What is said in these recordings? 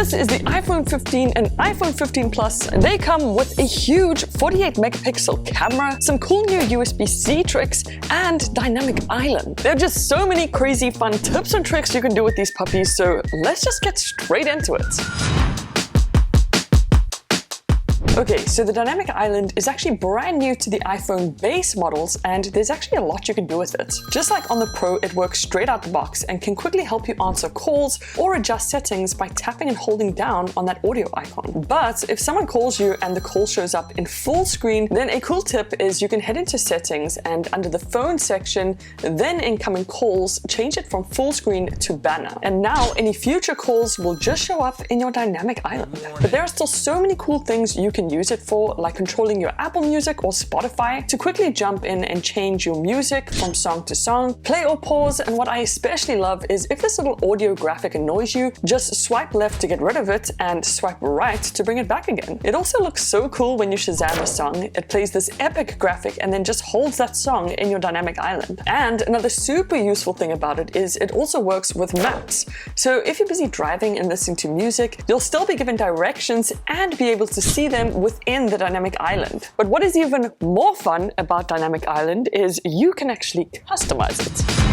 This is the iPhone 15 and iPhone 15 Plus. They come with a huge 48 megapixel camera, some cool new USB-C tricks, and dynamic island. There are just so many crazy fun tips and tricks you can do with these puppies, so let's just get straight into it. Okay, so the dynamic island is actually brand new to the iPhone base models, and there's actually a lot you can do with it. Just like on the Pro, it works straight out the box and can quickly help you answer calls or adjust settings by tapping and holding down on that audio icon. But if someone calls you and the call shows up in full screen, then a cool tip is you can head into settings and under the phone section, then incoming calls, change it from full screen to banner. And now any future calls will just show up in your dynamic island. But there are still so many cool things you can use it for, like controlling your Apple Music or Spotify to quickly jump in and change your music from song to song, play or pause. And what I especially love is if this little audio graphic annoys you, just swipe left to get rid of it and swipe right to bring it back again. It also looks so cool when you Shazam a song. It plays this epic graphic and then just holds that song in your dynamic island. And another super useful thing about it is it also works with maps. So if you're busy driving and listening to music, you'll still be given directions and be able to see them within the dynamic island. But what is even more fun about dynamic island is you can actually customize it.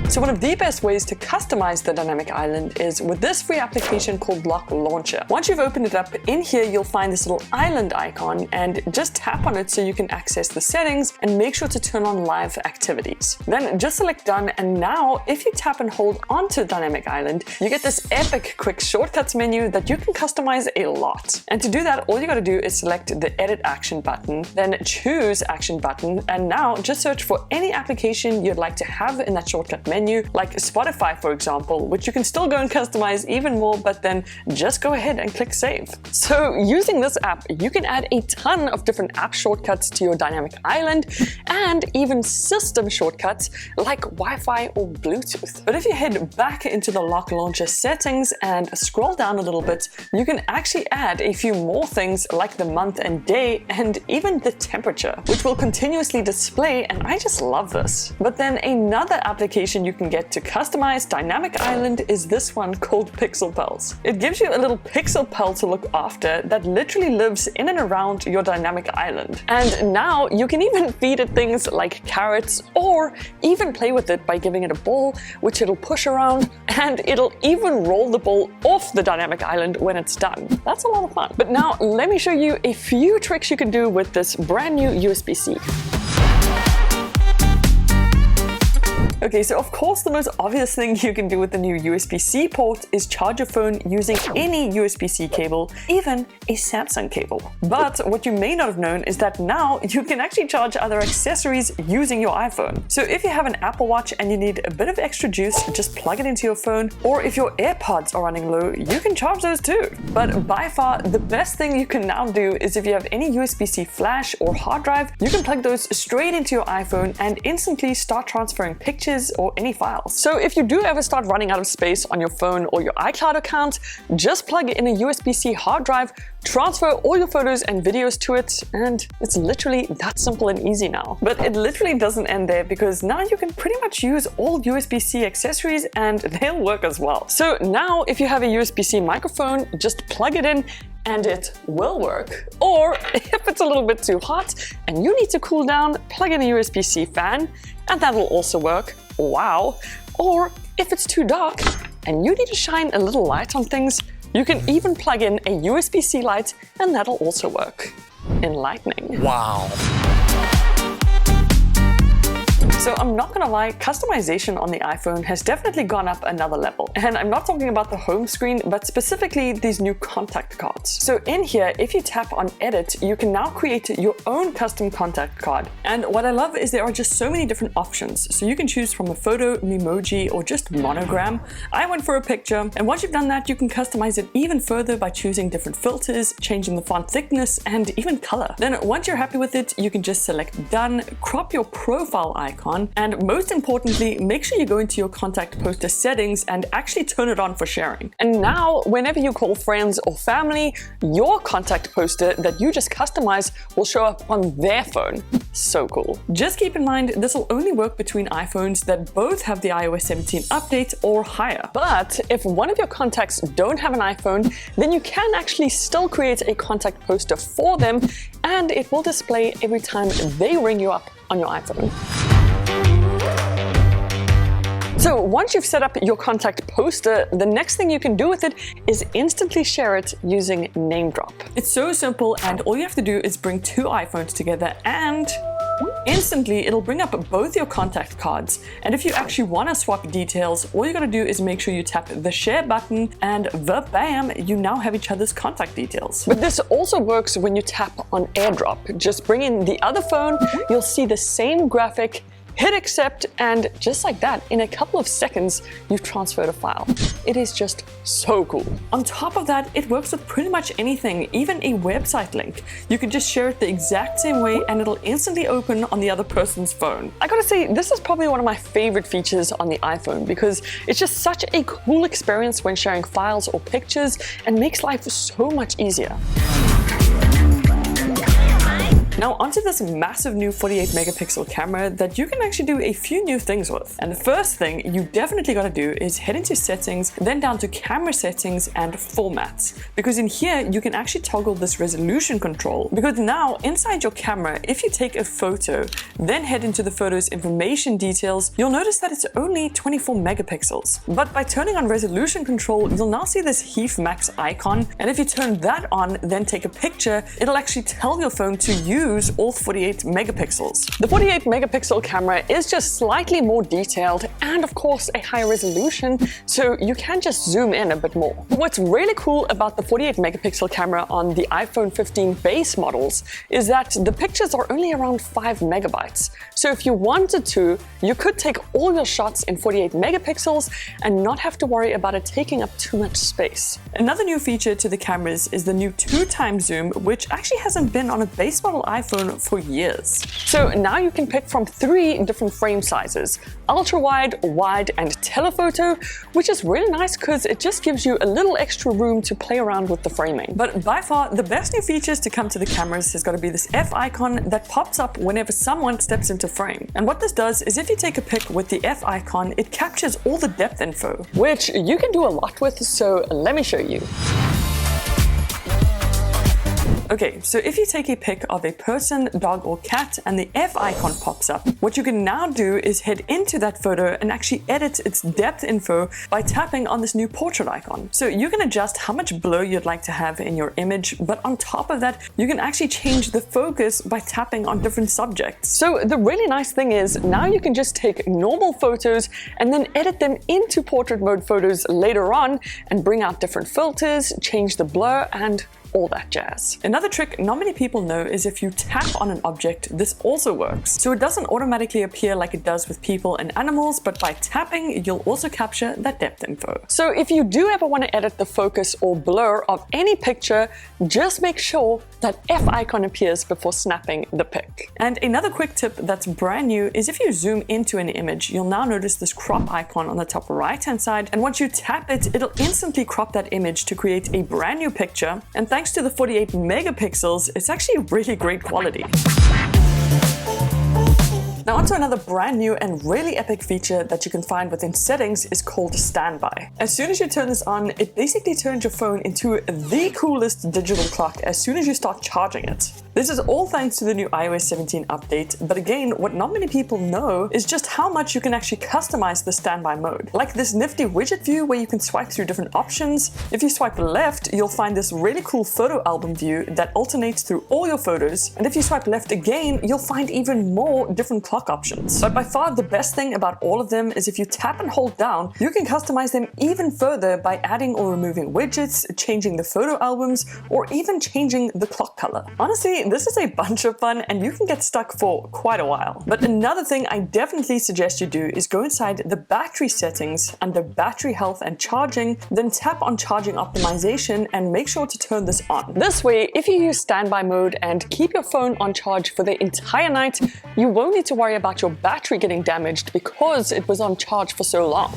So one of the best ways to customize the dynamic island is with this free application called Lock Launcher. Once you've opened it up, in here you'll find this little island icon and just tap on it so you can access the settings and make sure to turn on live activities. Then just select done, and now if you tap and hold onto the dynamic island, you get this epic quick shortcuts menu that you can customize a lot. And to do that, all you gotta do is select the edit action button, then choose action button, and now just search for any application you'd like to have in that shortcut menu, like Spotify, for example, which you can still go and customize even more, but then just go ahead and click save. So using this app, you can add a ton of different app shortcuts to your dynamic island and even system shortcuts like Wi-Fi or Bluetooth. But if you head back into the Lock Launcher settings and scroll down a little bit, you can actually add a few more things like the month and day and even the temperature, which will continuously display, and I just love this. But then another application you can get to customize dynamic island is this one called Pixel Pals. It gives you a little pixel pal to look after that literally lives in and around your dynamic island. And now you can even feed it things like carrots or even play with it by giving it a ball, which it'll push around, and it'll even roll the ball off the dynamic island when it's done. That's a lot of fun. But now let me show you a few tricks you can do with this brand new USB-C. Okay, so of course the most obvious thing you can do with the new USB-C port is charge your phone using any USB-C cable, even a Samsung cable. But what you may not have known is that now you can actually charge other accessories using your iPhone. So if you have an Apple Watch and you need a bit of extra juice, just plug it into your phone, or if your AirPods are running low, you can charge those too. But by far, the best thing you can now do is if you have any USB-C flash or hard drive, you can plug those straight into your iPhone and instantly start transferring pictures or any files. So if you do ever start running out of space on your phone or your iCloud account, just plug in a USB-C hard drive, transfer all your photos and videos to it, and it's literally that simple and easy now. But it literally doesn't end there, because now you can pretty much use all USB-C accessories and they'll work as well. So now if you have a USB-C microphone, just plug it in and it will work. Or if it's a little bit too hot and you need to cool down, plug in a USB-C fan and that will also work. Wow. Or if it's too dark and you need to shine a little light on things, you can even plug in a USB-C light and that'll also work. Enlightening. Wow. So I'm not gonna lie, customization on the iPhone has definitely gone up another level. And I'm not talking about the home screen, but specifically these new contact cards. So in here, if you tap on edit, you can now create your own custom contact card. And what I love is there are just so many different options. So you can choose from a photo, an emoji, or just monogram. I went for a picture. And once you've done that, you can customize it even further by choosing different filters, changing the font thickness, and even color. Then once you're happy with it, you can just select done, crop your profile icon, icon, and most importantly, make sure you go into your contact poster settings and actually turn it on for sharing. And now, whenever you call friends or family, your contact poster that you just customized will show up on their phone. So cool. Just keep in mind, this will only work between iPhones that both have the iOS 17 update or higher. But if one of your contacts don't have an iPhone, then you can actually still create a contact poster for them, and it will display every time they ring you up on your iPhone. So once you've set up your contact poster, the next thing you can do with it is instantly share it using NameDrop. It's so simple, and all you have to do is bring two iPhones together and instantly it'll bring up both your contact cards. And if you actually want to swap details, all you gotta do is make sure you tap the share button and bam, you now have each other's contact details. But this also works when you tap on Airdrop. Just bring in the other phone, you'll see the same graphic, hit accept, and just like that, in a couple of seconds, you've transferred a file. It is just so cool. On top of that, it works with pretty much anything, even a website link. You can just share it the exact same way and it'll instantly open on the other person's phone. I gotta say, this is probably one of my favorite features on the iPhone because it's just such a cool experience when sharing files or pictures and makes life so much easier. Now onto this massive new 48 megapixel camera that you can actually do a few new things with. And the first thing you definitely gotta do is head into settings, then down to camera settings and formats. Because in here, you can actually toggle this resolution control. Because now inside your camera, if you take a photo, then head into the photo's information details, you'll notice that it's only 24 megapixels. But by turning on resolution control, you'll now see this HEIF Max icon. And if you turn that on, then take a picture, it'll actually tell your phone to use all 48 megapixels. The 48 megapixel camera is just slightly more detailed and of course a higher resolution, so you can just zoom in a bit more. What's really cool about the 48 megapixel camera on the iPhone 15 base models is that the pictures are only around 5 megabytes. So if you wanted to, you could take all your shots in 48 megapixels and not have to worry about it taking up too much space. Another new feature to the cameras is the new 2x zoom, which actually hasn't been on a base model iPhone for years. So now you can pick from 3 different frame sizes: ultra wide, wide, and telephoto, which is really nice because it just gives you a little extra room to play around with the framing. But by far, the best new features to come to the cameras has got to be this F icon that pops up whenever someone steps into frame. And what this does is if you take a pic with the F icon, it captures all the depth info, which you can do a lot with, so let me show you. Okay, so if you take a pic of a person, dog, or cat and the F icon pops up, what you can now do is head into that photo and actually edit its depth info by tapping on this new portrait icon. So you can adjust how much blur you'd like to have in your image, but on top of that, you can actually change the focus by tapping on different subjects. So the really nice thing is now you can just take normal photos and then edit them into portrait mode photos later on and bring out different filters, change the blur, and all that jazz. Another trick not many people know is if you tap on an object, this also works. So it doesn't automatically appear like it does with people and animals, but by tapping, you'll also capture that depth info. So if you do ever want to edit the focus or blur of any picture, just make sure that F icon appears before snapping the pic. And another quick tip that's brand new is if you zoom into an image, you'll now notice this crop icon on the top right-hand side. And once you tap it, it'll instantly crop that image to create a brand new picture. And thanks to the 48 megapixels, it's actually really great quality. Now onto another brand new and really epic feature that you can find within settings is called Standby. As soon as you turn this on, it basically turns your phone into the coolest digital clock as soon as you start charging it. This is all thanks to the new iOS 17 update, but again, what not many people know is just how much you can actually customize the standby mode. Like this nifty widget view where you can swipe through different options. If you swipe left, you'll find this really cool photo album view that alternates through all your photos. And if you swipe left again, you'll find even more different clock options. But by far the best thing about all of them is if you tap and hold down, you can customize them even further by adding or removing widgets, changing the photo albums, or even changing the clock color. Honestly, this is a bunch of fun and you can get stuck for quite a while. But another thing I definitely suggest you do is go inside the battery settings under battery health and charging, then tap on charging optimization and make sure to turn this on. This way, if you use standby mode and keep your phone on charge for the entire night, you won't need to worry about your battery getting damaged because it was on charge for so long.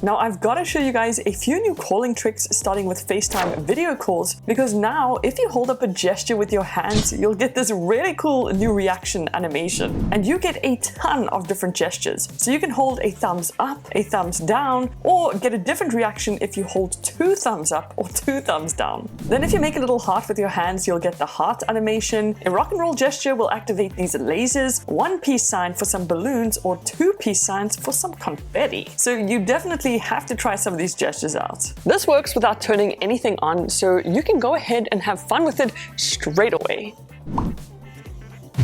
Now I've got to show you guys a few new calling tricks starting with FaceTime video calls, because now if you hold up a gesture with your hands, you'll get this really cool new reaction animation. And you get a ton of different gestures. So you can hold a thumbs up, a thumbs down, or get a different reaction if you hold 2 thumbs up or 2 thumbs down. Then if you make a little heart with your hands, you'll get the heart animation. A rock and roll gesture will activate these lasers, 1 peace sign for some balloons, or 2 peace signs for some confetti. So you definitely have to try some of these gestures out. This works without turning anything on, so you can go ahead and have fun with it straight away.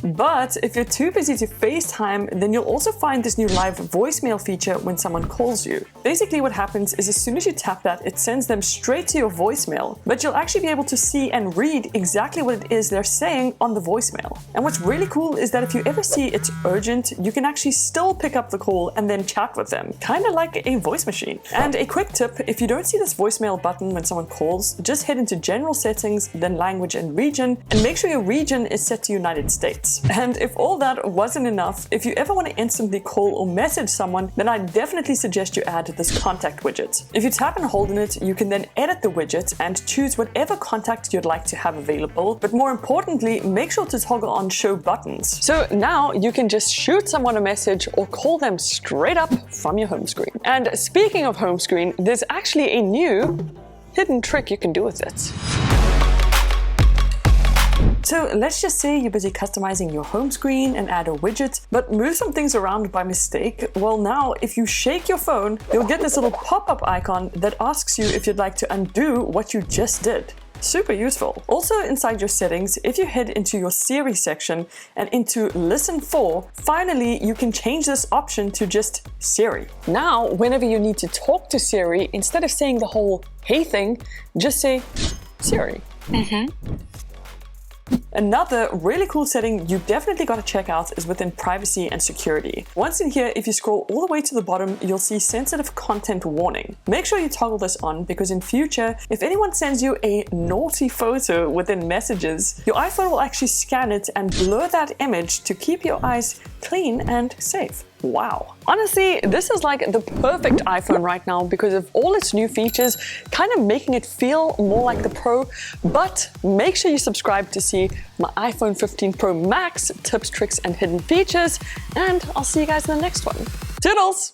But if you're too busy to FaceTime, then you'll also find this new live voicemail feature when someone calls you. Basically what happens is as soon as you tap that, it sends them straight to your voicemail, but you'll actually be able to see and read exactly what it is they're saying on the voicemail. And what's really cool is that if you ever see it's urgent, you can actually still pick up the call and then chat with them, kind of like a voice machine. And a quick tip, if you don't see this voicemail button when someone calls, just head into general settings, then language and region, and make sure your region is set to United States. And if all that wasn't enough, if you ever want to instantly call or message someone, then I definitely suggest you add this contact widget. If you tap and hold on it, you can then edit the widget and choose whatever contact you'd like to have available. But more importantly, make sure to toggle on show buttons. So now you can just shoot someone a message or call them straight up from your home screen. And speaking of home screen, there's actually a new hidden trick you can do with it. So let's just say you're busy customizing your home screen and add a widget, but move some things around by mistake. Well, now if you shake your phone, you'll get this little pop-up icon that asks you if you'd like to undo what you just did. Super useful. Also inside your settings, if you head into your Siri section and into listen for, finally you can change this option to just Siri. Now, whenever you need to talk to Siri, instead of saying the whole hey thing, just say Siri. Another really cool setting you definitely got to check out is within privacy and security. Once in here, if you scroll all the way to the bottom, you'll see sensitive content warning. Make sure you toggle this on, because in future, if anyone sends you a naughty photo within messages, your iPhone will actually scan it and blur that image to keep your eyes clean and safe. Wow. Honestly, this is like the perfect iPhone right now because of all its new features, kind of making it feel more like the Pro. But make sure you subscribe to see my iPhone 15 Pro Max tips, tricks, and hidden features. And I'll see you guys in the next one. Toodles!